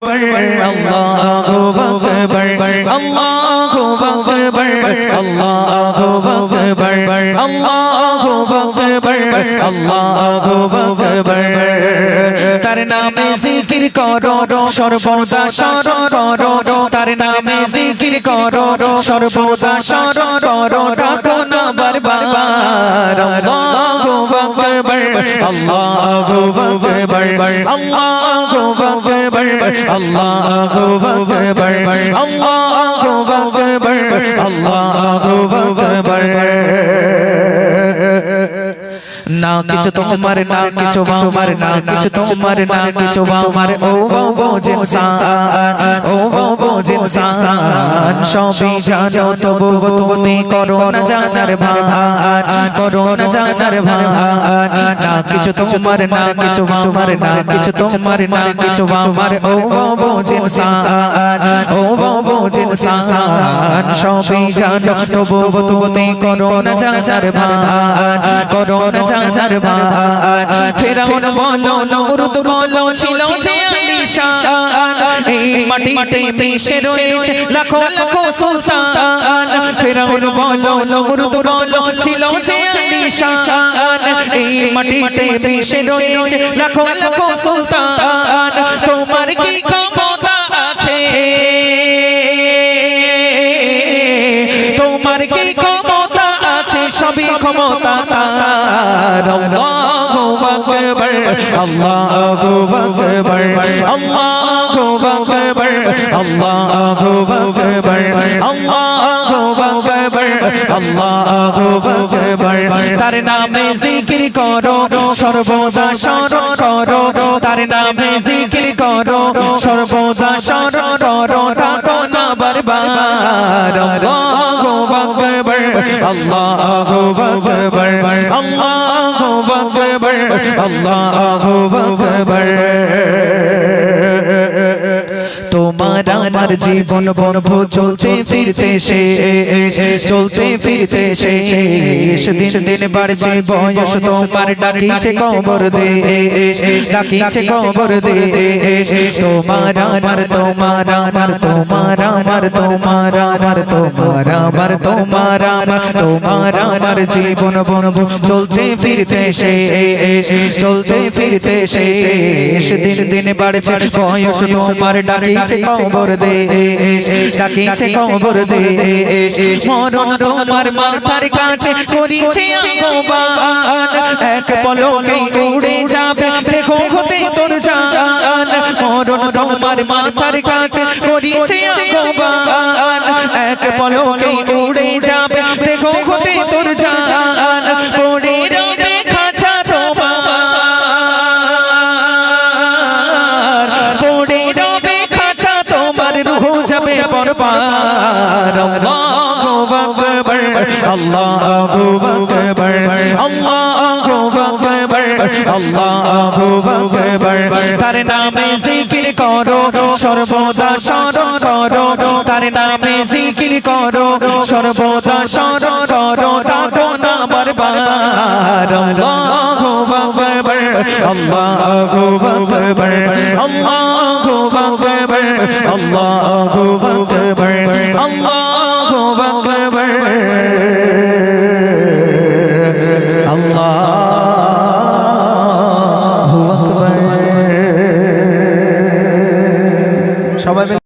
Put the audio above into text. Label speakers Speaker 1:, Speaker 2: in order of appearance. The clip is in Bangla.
Speaker 1: আল্লাহু আকবার আল্লাহু আকবার আল্লাহু আকবার আল্লাহু আকবার আল্লাহু আকবার তার নামে জিকির করো সর্বদা স্মরণ করো তার নামে জিকির করো সর্বদা স্মরণ করো ডাকো না বারবার আল্লাহু আকবার আল্লাহু আকবার আল্লাহু আকবার আল্লাহু আকবার আল্লাহু আকবার আল্লাহু আকবার না কিছু তোমার না কিছু আমার না কিছু তোমার না কিছু আমার ও বোঝেন সান ও বোঝেন সান সবই জানো তবু তুমি করো না জানার ভান করো না জানার ভান না কিছু তোমার না কিছু আমার না কিছু তোমার না কিছু আমার ও বোঝেন সান ও বোঝেন সান সবই জানো তবু তুমি করো না জানার ভান করো না জানার ভান ফেরাউন বলো নমরুদ বলো ছিল যে আলিশান এই মাটিতে মিশে রয়েছে লাখো লাখো সুলতান ফেরাউন বলো নমরুদ বলো ছিল যে আলিশান এই মাটিতে মিশে রয়েছে লাখো লাখো সুলতান তোমার কি ক্ষমতা আছে তোমার কি ক্ষমতা আছে সবই ক্ষমতা তার আল্লাহু আকবার আল্লাহু আকবার আল্লাহু আকবার আল্লাহু আকবার আল্লাহু আকবার আল্লাহু আকবার তার নামে জিকির করো সর্বদা স্মরণ করো তার নামে জিকির করো সর্বদা স্মরণ করো ডাকো না বারবার আল্লাহু আকবার আল্লাহু আকবার আল্লাহু আকবার আল্লাহু আকবার তোমার আমার জীবন বন্ধু চলতে ফিরতে শেষ চলতে ফিরতে শেষ দিন দিন বাড়ছে বয়স তোমার ডাকিছে কবর দে ডাকিছে কবর দে তোমার আমার তোমার আমার তোমার আমার তোমার আমার তোমার আমার তোমার আমার তোমার আমার জীবন বন্ধু চলতে ফিরতে শেষ চলতে ফিরতে শেষ দিন দিন বাড়ছে বয়স তোমার ডাকিছে কবর দে ডাকিছে কবর দে মরণ তোমার মাথার কাছে করিছে আহ্বান এক পলকে উড়ে যাবে দেখো হতে তোর জান মরণ তোমার মাথার কাছে করিছে আহ্বান এক পলকে উড়ে যাবে দেখো হতে তোর জান পড়ে রবে খাঁচা তোমার পড়ে রবে খাঁচা তোমার রূহ যাবে বরবাদ আল্লাহু আকবার আল্লাহু আকবার আল্লাহু আকবার আল্লাহু আকবার তার নামে জিকির করো সর্বদা স্মরণ করো তার নামে জিকির করো সর্বদা স্মরণ করো ডাকো না বারবার আল্লাহু আকবার আল্লাহু আকবার আল্লাহু আকবার আল্লাহু আকবার আল্লাহু আকবার আল্লাহু আকবার সবাই